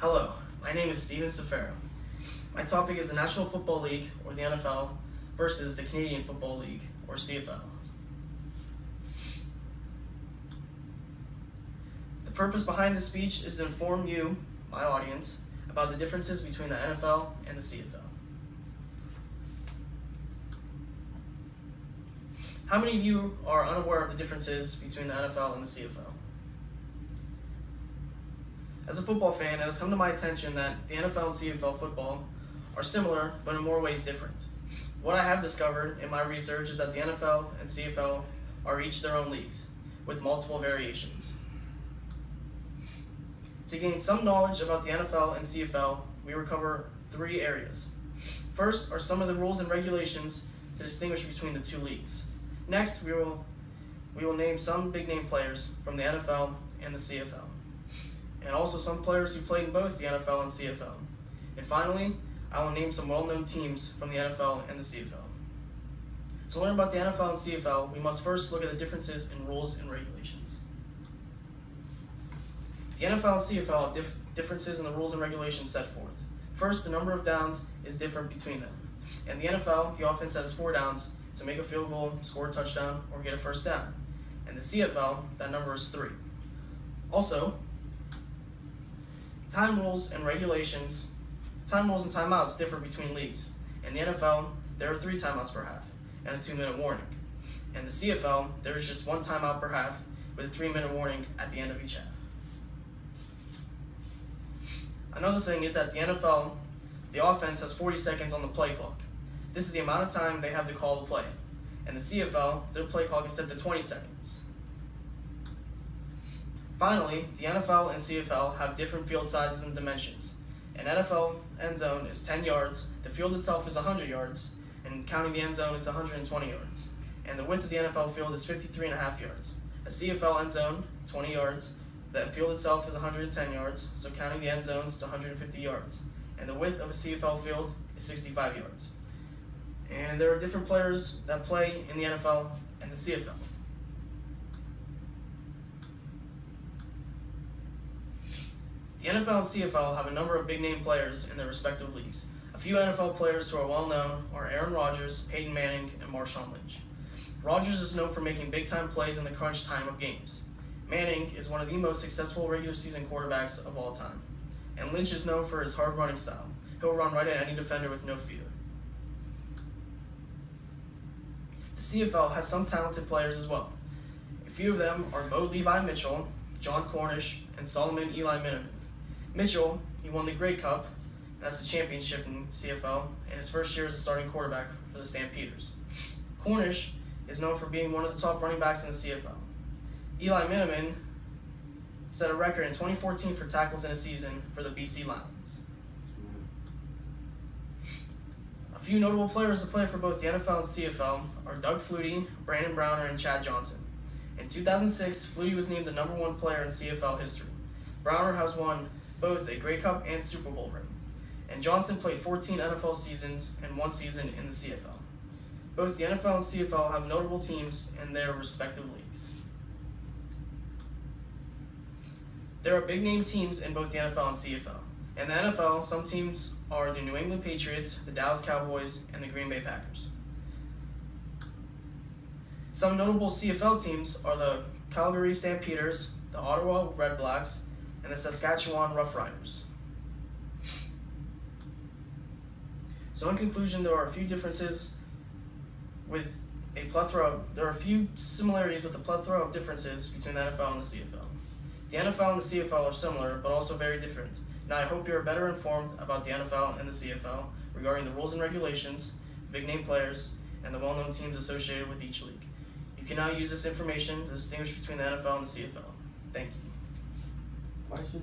Hello, my name is Steven Safaro. My topic is the National Football League, or the NFL, versus the Canadian Football League, or CFL. The purpose behind this speech is to inform you, my audience, about the differences between the NFL and the CFL. How many of you are unaware of the differences between the NFL and the CFL? As a football fan, it has come to my attention that the NFL and CFL football are similar, but in more ways different. What I have discovered in my research is that the NFL and CFL are each their own leagues, with multiple variations. To gain some knowledge about the NFL and CFL, we will cover three areas. First are some of the rules and regulations to distinguish between the two leagues. Next, we will name some big-name players from the NFL and the CFL, and also some players who played in both the NFL and CFL. And finally, I will name some well-known teams from the NFL and the CFL. To learn about the NFL and CFL, we must first look at the differences in rules and regulations. The NFL and CFL have differences in the rules and regulations set forth. First, the number of downs is different between them. In the NFL, the offense has 4 downs to make a field goal, score a touchdown, or get a first down. In the CFL, that number is 3. Also, time rules and timeouts differ between leagues. In the NFL, there are 3 timeouts per half and a 2-minute warning. In the CFL, there is just 1 timeout per half with a 3-minute warning at the end of each half. Another thing is that the NFL, the offense has 40 seconds on the play clock. This is the amount of time they have to call the play. In the CFL, their play clock is set to 20 seconds. Finally, the NFL and CFL have different field sizes and dimensions. An NFL end zone is 10 yards, the field itself is 100 yards, and counting the end zone, it's 120 yards. And the width of the NFL field is 53.5 yards. A CFL end zone, 20 yards, the field itself is 110 yards, so counting the end zones, it's 150 yards. And the width of a CFL field is 65 yards. And there are different players that play in the NFL and the CFL. The NFL and CFL have a number of big-name players in their respective leagues. A few NFL players who are well-known are Aaron Rodgers, Peyton Manning, and Marshawn Lynch. Rodgers is known for making big-time plays in the crunch time of games. Manning is one of the most successful regular season quarterbacks of all time. And Lynch is known for his hard running style. He'll run right at any defender with no fear. The CFL has some talented players as well. A few of them are Bo Levi Mitchell, John Cornish, and Solomon Eli Miniman. Mitchell, he won the Grey Cup, that's the championship in CFL, in his first year as a starting quarterback for the Stampeders. Cornish is known for being one of the top running backs in the CFL. Eli Miniman set a record in 2014 for tackles in a season for the BC Lions. A few notable players to play for both the NFL and CFL are Doug Flutie, Brandon Browner, and Chad Johnson. In 2006, Flutie was named the #1 player in CFL history. Browner has won both a Grey Cup and Super Bowl ring. And Johnson played 14 NFL seasons and 1 season in the CFL. Both the NFL and CFL have notable teams in their respective leagues. There are big-name teams in both the NFL and CFL. In the NFL, some teams are the New England Patriots, the Dallas Cowboys, and the Green Bay Packers. Some notable CFL teams are the Calgary Stampeders, the Ottawa Redblacks, and the Saskatchewan Roughriders. So in conclusion, there are a few differences with there are a few similarities with a plethora of differences between the NFL and the CFL. The NFL and the CFL are similar, but also very different. Now I hope you are better informed about the NFL and the CFL regarding the rules and regulations, the big-name players, and the well-known teams associated with each league. You can now use this information to distinguish between the NFL and the CFL. Thank you. Question?